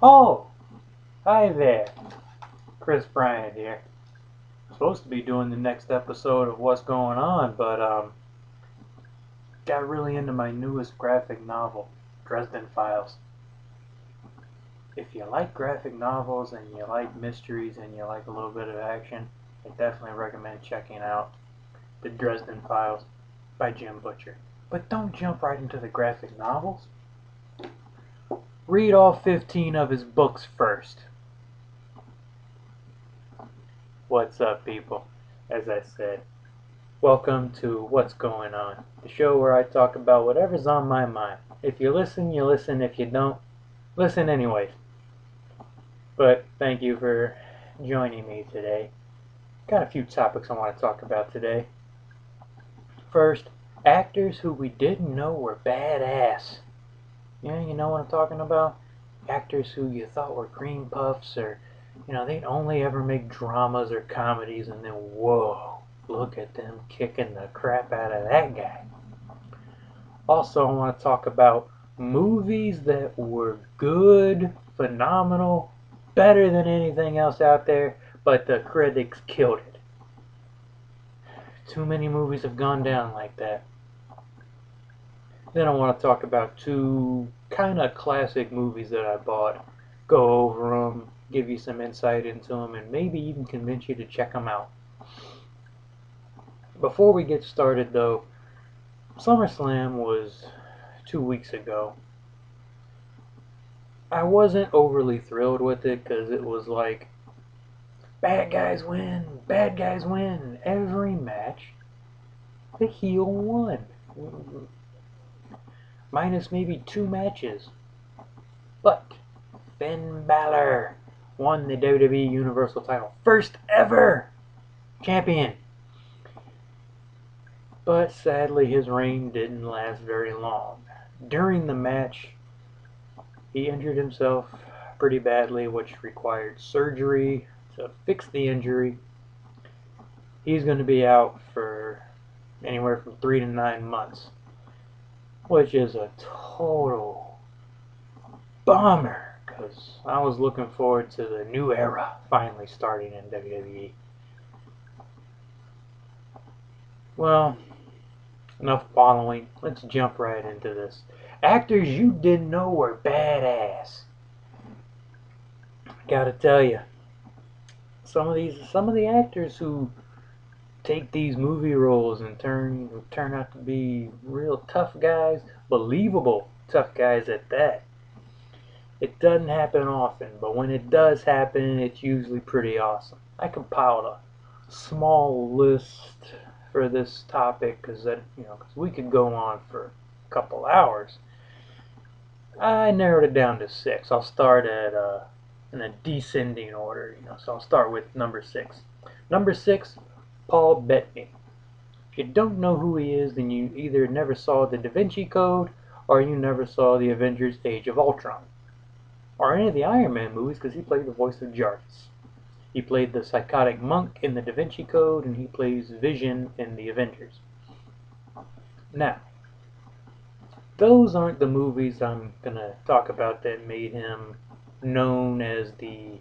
Oh, hi there. Chris Bryant here. I'm supposed to be doing the next episode of What's Going On, but got really into my newest graphic novel, Dresden Files. If you like graphic novels and you like mysteries and you like a little bit of action, I definitely recommend checking out The Dresden Files by Jim Butcher. But don't jump right into the graphic novels. Read all 15 of his books first. What's up, people? As I said, welcome to What's Going On, the show where I talk about whatever's on my mind. If you listen, you listen. If you don't, listen anyways. But thank you for joining me today. Got a few topics I want to talk about today. First, actors who we didn't know were badass. Yeah, you know what I'm talking about? Actors who you thought were cream puffs, or they'd only ever make dramas or comedies, and then whoa, look at them kicking the crap out of that guy. Also, I want to talk about movies that were good, phenomenal, better than anything else out there, but the critics killed it. Too many movies have gone down like that. Then I want to talk about two kind of classic movies that I bought. Go over them, give you some insight into them, and maybe even convince you to check them out. Before we get started, though, SummerSlam was 2 weeks ago. I wasn't overly thrilled with it because it was like, bad guys win every match. The heel won. Minus maybe 2 matches. But Finn Balor won the WWE Universal title. First ever champion. But sadly, his reign didn't last very long. During the match, he injured himself pretty badly, which required surgery to fix the injury. He's going to be out for anywhere from 3 to 9 months, which is a total bummer because I was looking forward to the new era finally starting in WWE. Well, enough following. Let's jump right into this. Actors you didn't know were badass. Gotta tell you, some of the actors who take these movie roles and turn out to be real tough guys, believable tough guys at that. It doesn't happen often, but when it does happen, it's usually pretty awesome. I compiled a small list for this topic because we could go on for a couple hours. I narrowed it down to 6. I'll start in a descending order, so I'll start with number 6. Number 6, Paul Bettany. If you don't know who he is, then you either never saw the Da Vinci Code or you never saw the Avengers Age of Ultron. Or any of the Iron Man movies, because he played the voice of Jarvis. He played the psychotic monk in the Da Vinci Code, and he plays Vision in the Avengers. Now, those aren't the movies I'm going to talk about that made him known as the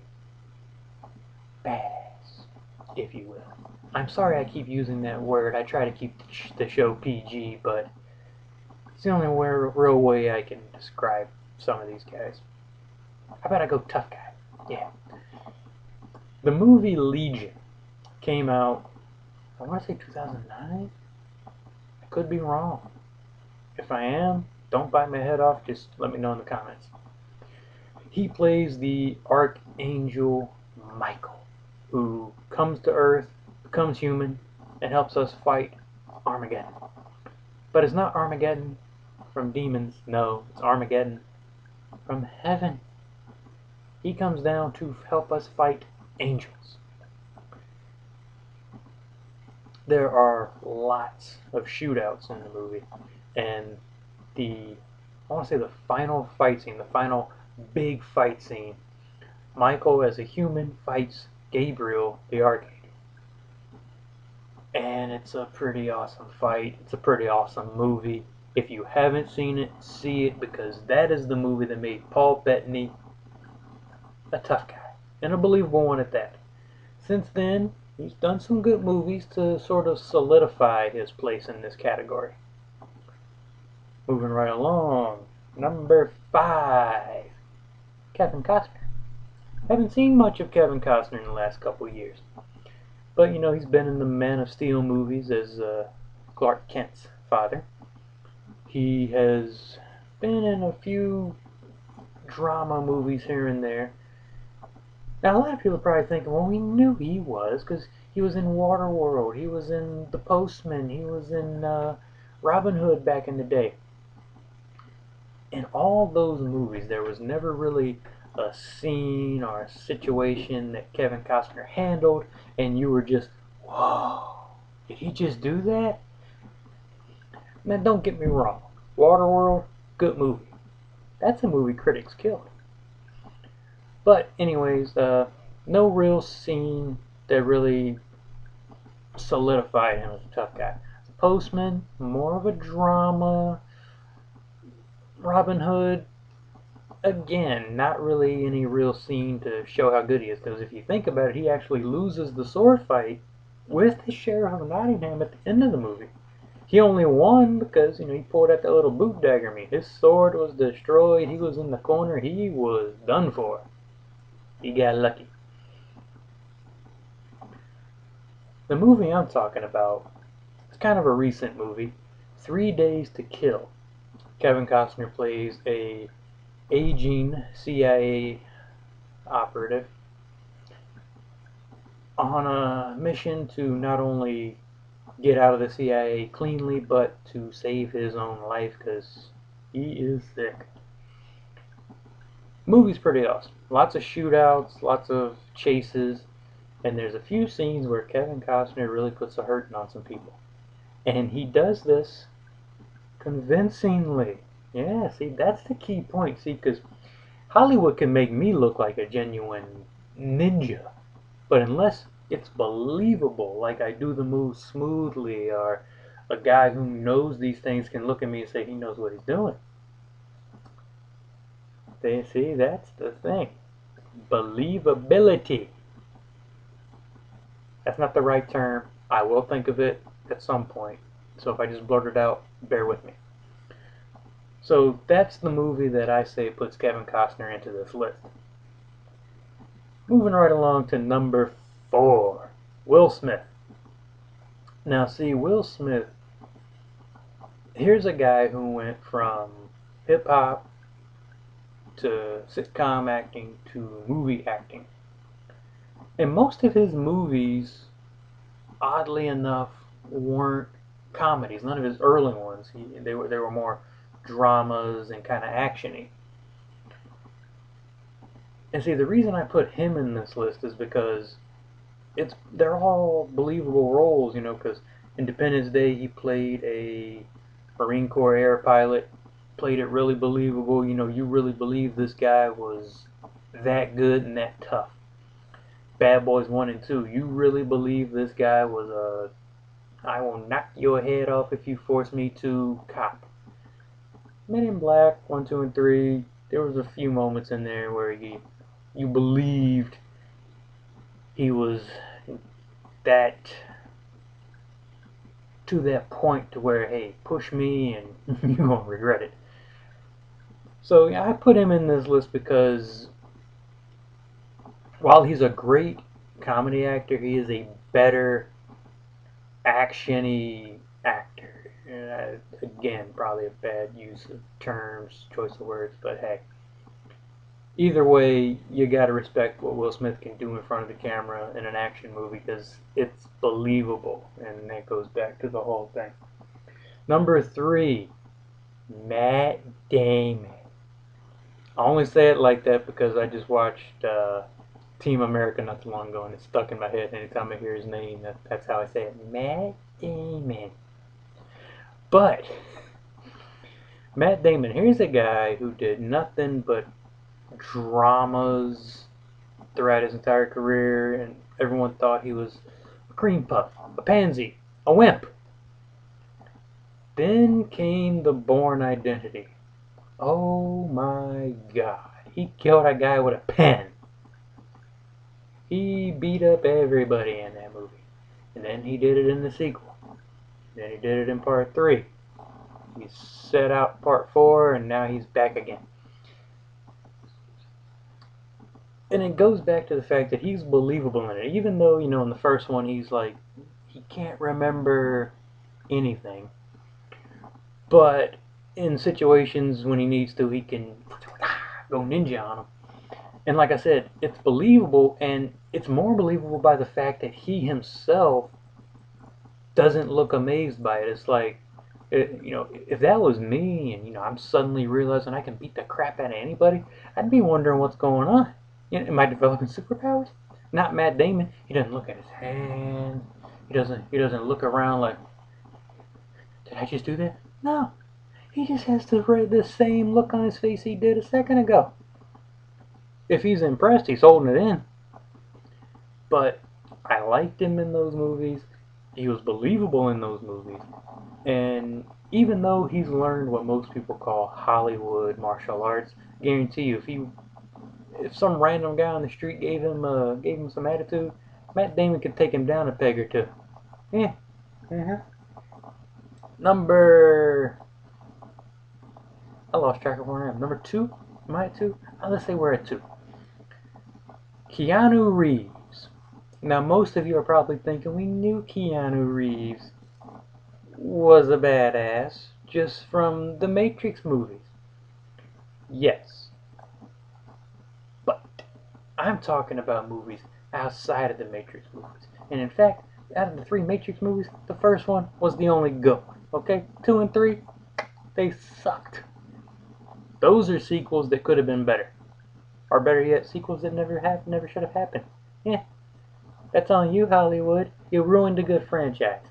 badass, if you will. I'm sorry I keep using that word. I try to keep the show PG, but it's the only real way I can describe some of these guys. How about I go tough guy? Yeah. The movie Legion came out, I want to say 2009? I could be wrong. If I am, don't bite my head off, just let me know in the comments. He plays the Archangel Michael, who comes to Earth, becomes human, and helps us fight Armageddon. But it's not Armageddon from demons, no, it's Armageddon from heaven. He comes down to help us fight angels. There are lots of shootouts in the movie, and I want to say the final fight scene, the final big fight scene, Michael as a human fights Gabriel the Archangel. And it's a pretty awesome fight. It's a pretty awesome movie. If you haven't seen it, see it, because that is the movie that made Paul Bettany a tough guy, and a believable one at that. Since then, he's done some good movies to sort of solidify his place in this category. Moving right along, number 5, Kevin Costner. Haven't seen much of Kevin Costner in the last couple years, but you know, he's been in the Man of Steel movies as Clark Kent's father. He has been in a few drama movies here and there. Now, a lot of people are probably thinking, well, we knew he was, because he was in Waterworld, he was in The Postman, he was in Robin Hood back in the day. In all those movies, there was never really a scene or a situation that Kevin Costner handled, and you were just, whoa, did he just do that? Now, don't get me wrong, Waterworld, good movie. That's a movie critics killed. But anyways, no real scene that really solidified him as a tough guy. Postman, more of a drama. Robin Hood, again, not really any real scene to show how good he is, because if you think about it, he actually loses the sword fight with the Sheriff of Nottingham at the end of the movie. He only won because, you know, he pulled out that little boot dagger me. His sword was destroyed, he was in the corner, he was done for. He got lucky. The movie I'm talking about is kind of a recent movie, 3 Days to Kill. Kevin Costner plays a aging CIA operative on a mission to not only get out of the CIA cleanly, but to save his own life because he is sick. Movie's pretty awesome. Lots of shootouts, lots of chases, and there's a few scenes where Kevin Costner really puts a hurting on some people. And he does this convincingly. Yeah, see, that's the key point. See, because Hollywood can make me look like a genuine ninja, but unless it's believable, like I do the moves smoothly, or a guy who knows these things can look at me and say he knows what he's doing. They see, that's the thing. Believability. That's not the right term. I will think of it at some point. So if I just blurt it out, bear with me. So that's the movie that I say puts Kevin Costner into this list. Moving right along to number 4, Will Smith. Now see, Will Smith, here's a guy who went from hip-hop to sitcom acting to movie acting. And most of his movies, oddly enough, weren't comedies. None of his early ones. They were more dramas and kind of actiony. And see, the reason I put him in this list is because they're all believable roles, you know, because Independence Day he played a Marine Corps air pilot, played it really believable, you know, you really believe this guy was that good and that tough. Bad Boys 1 and 2, you really believe this guy was a I will knock your head off if you force me to cop. Men in Black 1, 2, and 3, there was a few moments in there where you believed he was that to that point to where, hey, push me and you're gonna regret it. So yeah, I put him in this list because while he's a great comedy actor, he is a better action-y actor. Again, probably a bad use of terms, choice of words, but hey. Either way, you gotta respect what Will Smith can do in front of the camera in an action movie because it's believable, and that goes back to the whole thing. Number 3, Matt Damon. I only say it like that because I just watched Team America not too long ago, and it's stuck in my head. Anytime I hear his name, that's how I say it. Matt Damon. But Matt Damon, here's a guy who did nothing but dramas throughout his entire career, and everyone thought he was a cream puff, a pansy, a wimp. Then came the Bourne Identity. Oh my God. He killed a guy with a pen. He beat up everybody in that movie. And then he did it in the sequel. Then he did it in part 3. He set out part 4, and now he's back again. And it goes back to the fact that he's believable in it. Even though, in the first one he can't remember anything. But in situations when he needs to, he can go ninja on them. And like I said, it's believable, and it's more believable by the fact that he himself doesn't look amazed by it. It's like, if that was me, and I'm suddenly realizing I can beat the crap out of anybody, I'd be wondering what's going on. Am I developing superpowers? Not Matt Damon. He doesn't look at his hand. He doesn't look around like, did I just do that? No. He just has the same look on his face he did a second ago. If he's impressed, he's holding it in. But I liked him in those movies. He was believable in those movies. And even though he's learned what most people call Hollywood martial arts, I guarantee you, if some random guy on the street gave him some attitude, Matt Damon could take him down a peg or two. Yeah. I lost track of where I am. Number 2? Am I at 2? Let's say we're at 2. Keanu Reeves. Now, most of you are probably thinking we knew Keanu Reeves was a badass just from the Matrix movies. Yes. But I'm talking about movies outside of the Matrix movies. And in fact, out of the 3 Matrix movies, the first one was the only good one. Okay? 2 and 3, they sucked. Those are sequels that could have been better. Or better yet, sequels that never should have happened. Yeah. That's on you, Hollywood. You ruined a good franchise.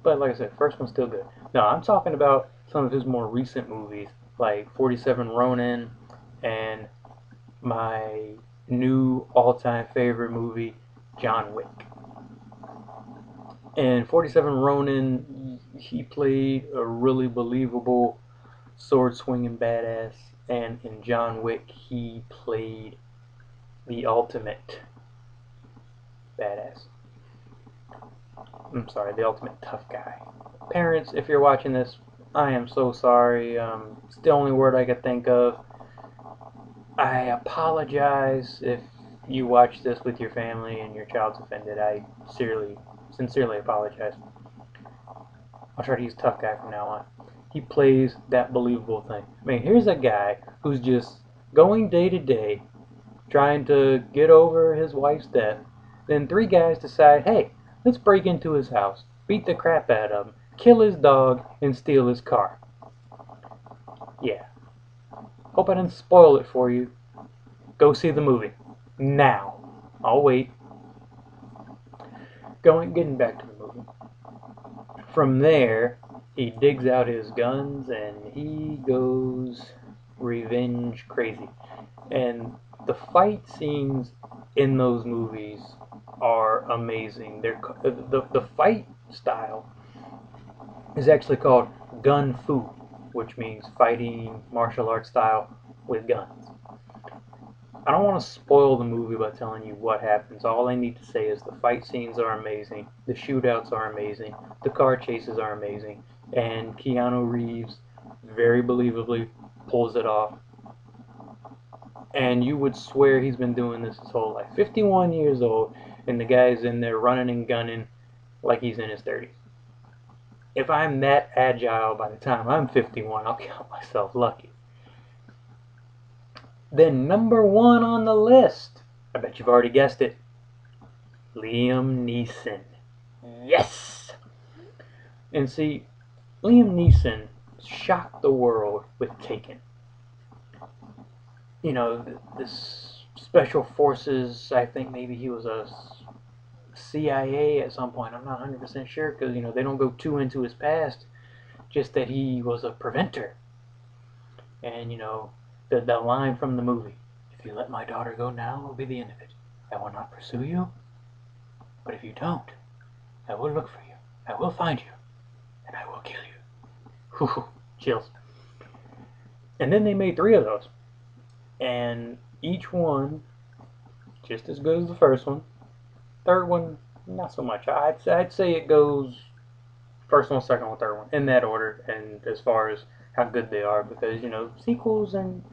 But like I said, first one's still good. No, I'm talking about some of his more recent movies, like 47 Ronin and my new all-time favorite movie, John Wick. In 47 Ronin, he played a really believable sword-swinging badass, and in John Wick, he played the ultimate badass. I'm sorry, the ultimate tough guy. Parents, if you're watching this, I am so sorry. It's the only word I could think of. I apologize if you watch this with your family and your child's offended. I sincerely apologize. I'll try to use tough guy from now on. He plays that believable thing. I mean, here's a guy who's just going day to day, trying to get over his wife's death. Then 3 guys decide, hey, let's break into his house, beat the crap out of him, kill his dog, and steal his car. Yeah. Hope I didn't spoil it for you. Go see the movie. Now. I'll wait. Getting back to the movie. From there, he digs out his guns and he goes revenge crazy. And the fight scenes in those movies are amazing. The fight style is actually called Gun Fu, which means fighting martial arts style with guns. I don't want to spoil the movie by telling you what happens. All I need to say is the fight scenes are amazing, the shootouts are amazing, the car chases are amazing, and Keanu Reeves very believably pulls it off. And you would swear he's been doing this his whole life. 51 years old, and the guy's in there running and gunning like he's in his 30s. If I'm that agile by the time I'm 51, I'll count myself lucky. Then number 1 on the list, I bet you've already guessed it, Liam Neeson. Yes! And see, Liam Neeson shocked the world with Taken. This special forces, I think maybe he was a CIA at some point. I'm not 100% sure because, they don't go too into his past. Just that he was a preventer. And, the line from the movie, if you let my daughter go now, will be the end of it. I will not pursue you. But if you don't, I will look for you. I will find you. And I will Whew, chills. And then they made 3 of those, and each one just as good as the first one. Third one, not so much. I'd say it goes first one, second one, third one in that order, and as far as how good they are, because sequels, and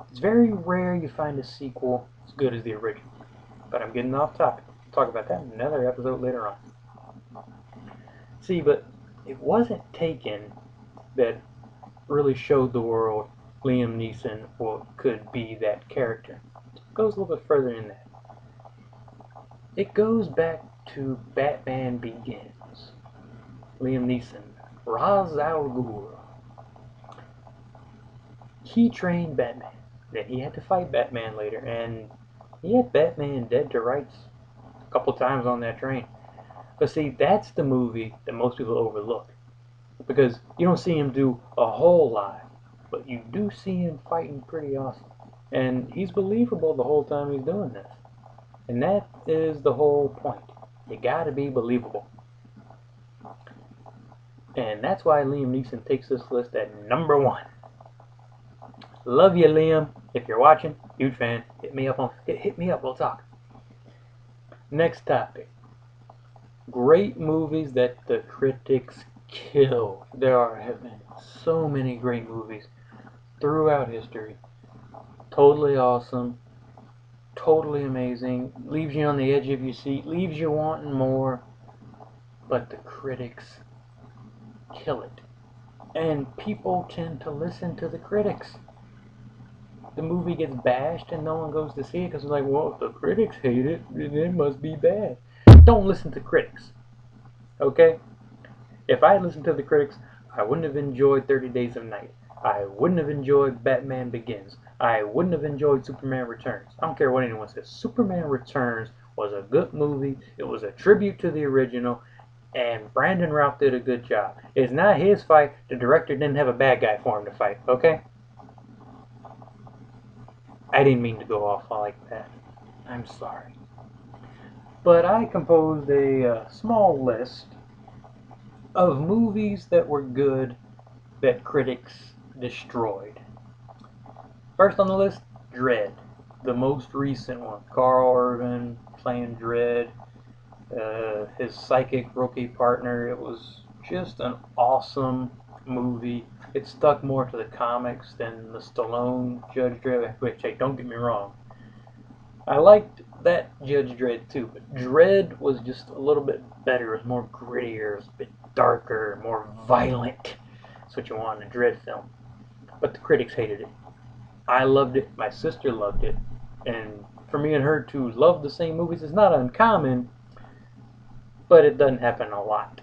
it's very rare you find a sequel as good as the original. But I'm getting off topic. We'll talk about that in another episode later on. See, but it wasn't Taken that really showed the world Liam Neeson could be that character. It goes a little bit further than that. It goes back to Batman Begins. Liam Neeson, Ra's al Ghul. He trained Batman. Then he had to fight Batman later, and he had Batman dead to rights a couple times on that train. But see, that's the movie that most people overlook, because you don't see him do a whole lot, but you do see him fighting pretty awesome. And he's believable the whole time he's doing this. And that is the whole point. You gotta be believable. And that's why Liam Neeson takes this list at number 1. Love you, Liam. If you're watching, huge fan. Hit me up, we'll talk. Next topic. Great movies that the critics kill. There have been so many great movies throughout history. Totally awesome. Totally amazing. Leaves you on the edge of your seat. Leaves you wanting more. But the critics kill it. And people tend to listen to the critics. The movie gets bashed and no one goes to see it because they're like, well, if the critics hate it, then it must be bad. Don't listen to critics. Okay? If I had listened to the critics, I wouldn't have enjoyed 30 Days of Night. I wouldn't have enjoyed Batman Begins. I wouldn't have enjoyed Superman Returns. I don't care what anyone says. Superman Returns was a good movie. It was a tribute to the original. And Brandon Routh did a good job. It's not his fight. The director didn't have a bad guy for him to fight. Okay? I didn't mean to go off like that. I'm sorry. But I composed a small list of movies that were good that critics destroyed. First on the list, Dredd, the most recent one. Carl Urban playing Dredd, his psychic rookie partner. It was just an awesome movie. It stuck more to the comics than the Stallone Judge Dredd, which, hey, don't get me wrong, I liked that Judge Dredd too, but Dredd was just a little bit better. It was more grittier, it was a bit darker, more violent. That's what you want in a Dredd film. But the critics hated it. I loved it, my sister loved it, and for me and her to love the same movies is not uncommon, but it doesn't happen a lot.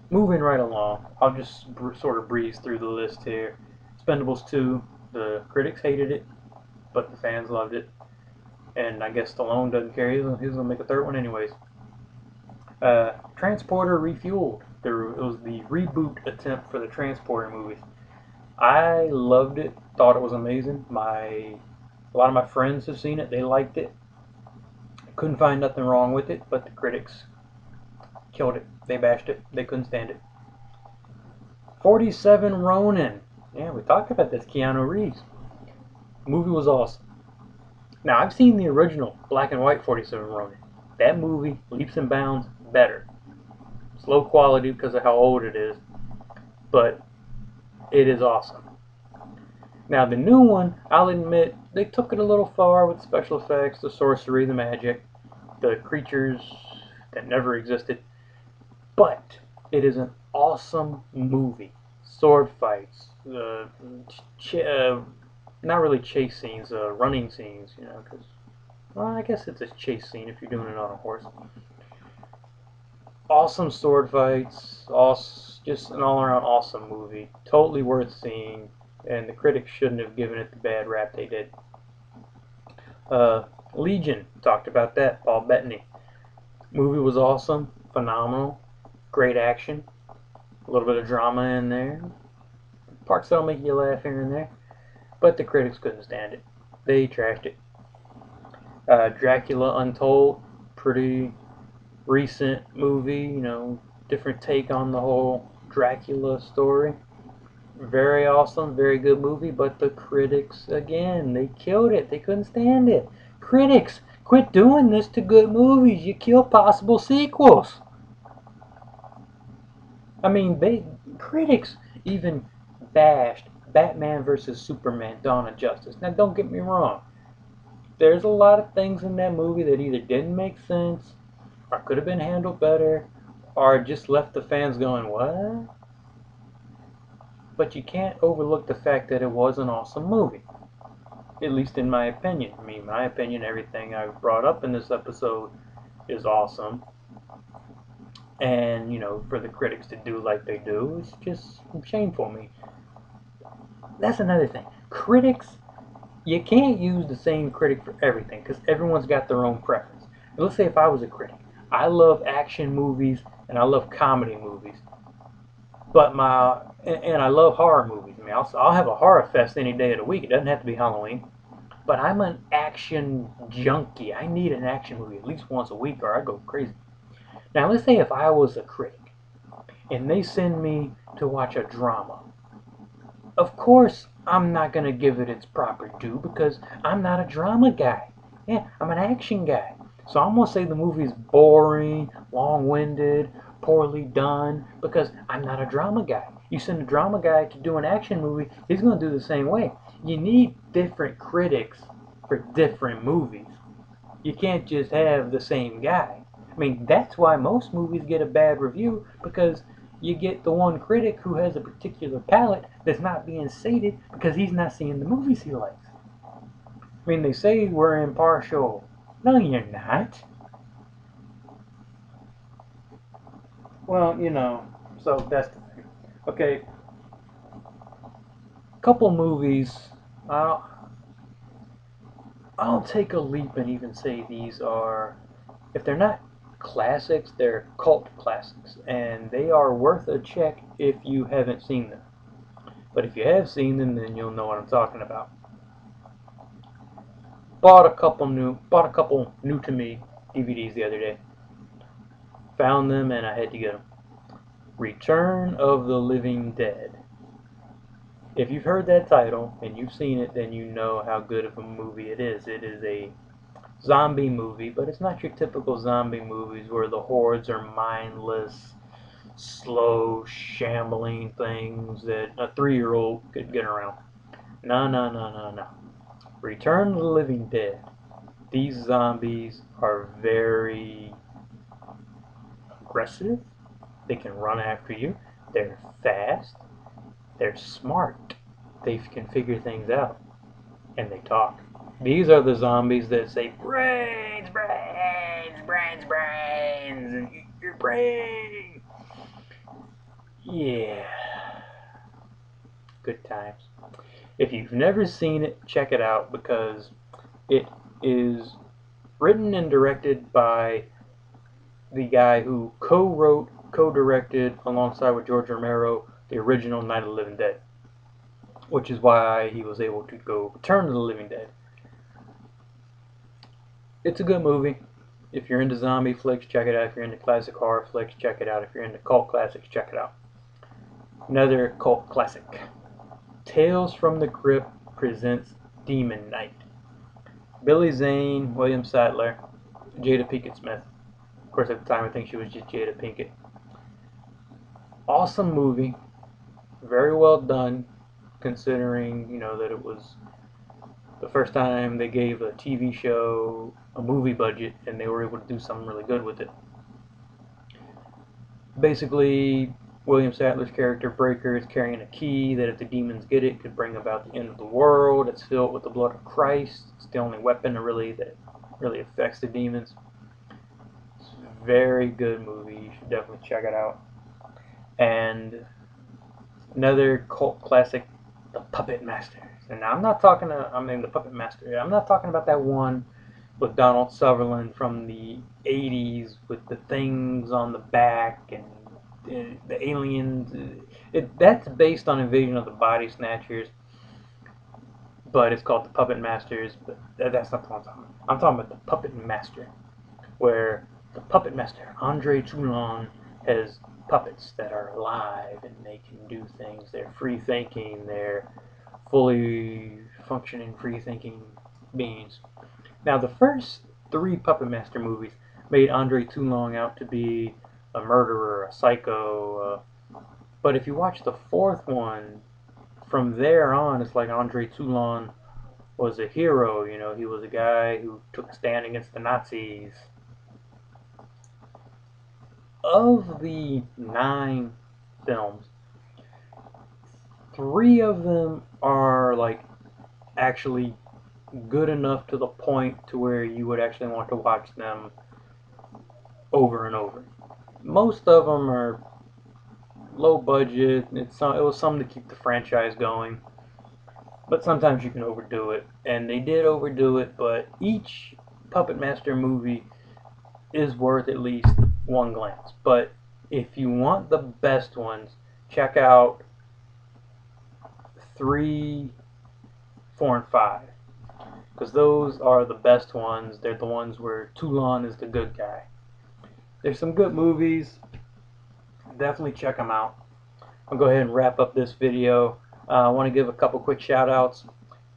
Moving right along, I'll just sort of breeze through the list here. Expendables 2, the critics hated it, but the fans loved it. And I guess Stallone doesn't care. He's going to make a third one anyways. Transporter Refueled. It was the reboot attempt for the Transporter movies. I loved it. Thought it was amazing. A lot of my friends have seen it. They liked it. Couldn't find nothing wrong with it, but the critics killed it. They bashed it. They couldn't stand it. 47 Ronin. Yeah, we talked about this. Keanu Reeves. The movie was awesome. Now, I've seen the original black and white 47 Ronin. That movie, leaps and bounds, better. It's low quality because of how old it is, but it is awesome. Now, the new one, I'll admit, they took it a little far with special effects, the sorcery, the magic, the creatures that never existed, but it is an awesome movie. Sword fights, not really chase scenes, running scenes, because, well, I guess it's a chase scene if you're doing it on a horse. Awesome sword fights, just an all-around awesome movie. Totally worth seeing, and the critics shouldn't have given it the bad rap they did. Legion, talked about that, Paul Bettany. Movie was awesome, phenomenal, great action, a little bit of drama in there, parts that'll make you laugh here and there, but the critics couldn't stand it. They trashed it. Dracula Untold, pretty recent movie, different take on the whole Dracula story. Very awesome, very good movie, but the critics, again, they killed it. They couldn't stand it. Critics, quit doing this to good movies. You kill possible sequels. I mean, critics even bashed Batman vs. Superman: Dawn of Justice. Now, don't get me wrong. There's a lot of things in that movie that either didn't make sense, or could have been handled better, or just left the fans going, what? But you can't overlook the fact that it was an awesome movie. At least in my opinion. I mean, my opinion, everything I've brought up in this episode is awesome. And, you know, for the critics to do like they do, it's just shameful to me. That's another thing. Critics, you can't use the same critic for everything, because everyone's got their own preference. Let's say if I was a critic. I love action movies, and I love comedy movies. But and I love horror movies. I mean, I'll have a horror fest any day of the week. It doesn't have to be Halloween. But I'm an action junkie. I need an action movie at least once a week, or I go crazy. Now, let's say if I was a critic, and they send me to watch a drama. Of course, I'm not going to give it its proper due, because I'm not a drama guy. Yeah, I'm an action guy. So I'm going to say the movie's boring, long-winded, poorly done, because I'm not a drama guy. You send a drama guy to do an action movie, he's going to do the same way. You need different critics for different movies. You can't just have the same guy. I mean, that's why most movies get a bad review, because you get the one critic who has a particular palate that's not being sated because he's not seeing the movies he likes. I mean, they say we're impartial. No, you're not. Well, you know, so that's the thing. Okay, couple movies. I'll take a leap and even say these are, if they're not classics, they're cult classics, and they are worth a check if you haven't seen them. But if you have seen them, then you'll know what I'm talking about. Bought a couple new to me DVDs the other day. Found them and I had to get them. Return of the Living Dead. If you've heard that title and you've seen it, then you know how good of a movie it is. It is a zombie movie, but it's not your typical zombie movies where the hordes are mindless, slow, shambling things that a 3-year-old could get around. No. Return of the Living Dead. These zombies are very aggressive. They can run after you. They're fast. They're smart. They can figure things out. And they talk. These are the zombies that say, brains, brains, brains, brains, and eat your brain. Yeah. Good times. If you've never seen it, check it out, because it is written and directed by the guy who co-wrote, co-directed, alongside with George Romero, the original Night of the Living Dead, which is why he was able to go Return of the Living Dead. It's a good movie. If you're into zombie flicks, check it out. If you're into classic horror flicks, check it out. If you're into cult classics, check it out. Another cult classic. Tales from the Crypt presents Demon Knight. Billy Zane, William Sadler, Jada Pinkett Smith. Of course, at the time, I think she was just Jada Pinkett. Awesome movie. Very well done, considering, you know, that it was the first time they gave a TV show a movie budget and they were able to do something really good with it. Basically, William Sadler's character Breaker is carrying a key that if the demons get it could bring about the end of the world. It's filled with the blood of Christ. It's the only weapon that really affects the demons. It's a very good movie. You should definitely check it out. And another cult classic, The Puppet Master. And now the Puppet Master. I'm not talking about that one with Donald Sutherland from the 80s with the things on the back and the aliens. That's based on Invasion of the Body Snatchers, but it's called The Puppet Masters. But that's not what I'm talking about. I'm talking about The Puppet Master, where the Puppet Master, Andre Toulon, has puppets that are alive and they can do things. They're free thinking. They're fully functioning, free thinking beings. Now, the first three Puppet Master movies made Andre Toulon out to be a murderer, a psycho. But if you watch the fourth one, from there on, it's like Andre Toulon was a hero. You know, he was a guy who took a stand against the Nazis. Of the 9 films, 3 of them are like actually good enough to the point to where you would actually want to watch them over and over. Most of them are low budget. It was something to keep the franchise going, but sometimes you can overdo it, and they did overdo it. But each Puppet Master movie is worth at least one glance. But if you want the best ones, check out 3, 4, and 5, because those are the best ones. They're the ones where Toulon is the good guy. There's some good movies. Definitely check them out. I'll go ahead and wrap up this video. I want to give a couple quick shout outs.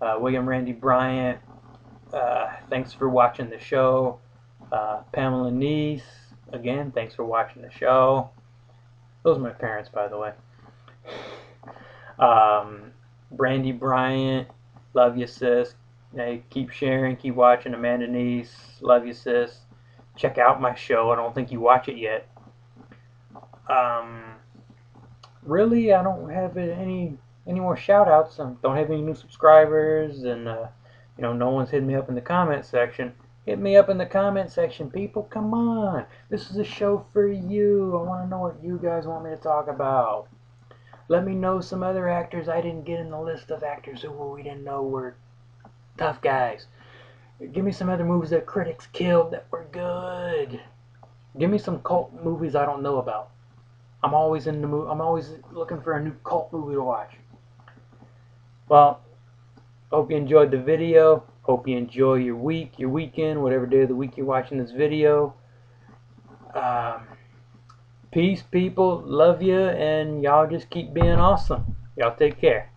William Randy Bryant, thanks for watching the show. Pamela Neese, again, thanks for watching the show. Those are my parents, by the way. Brandy Bryant, love you, sis. Hey, keep sharing, keep watching. Amanda Neese, love you, sis. Check out my show. I don't think you watch it yet. Really, I don't have any more shout outs. I don't have any new subscribers, and you know, no one's hitting me up in the comment section. Hit me up in the comment section, people. Come on, this is a show for you. I want to know what you guys want me to talk about. Let me know some other actors I didn't get in the list of actors who we didn't know were tough guys. Give me some other movies that critics killed that were good. Give me some cult movies I don't know about. I'm always in the mood. I'm always looking for a new cult movie to watch. Well, hope you enjoyed the video. Hope you enjoy your week, your weekend, whatever day of the week you're watching this video. Peace, people. Love you, and y'all just keep being awesome. Y'all take care.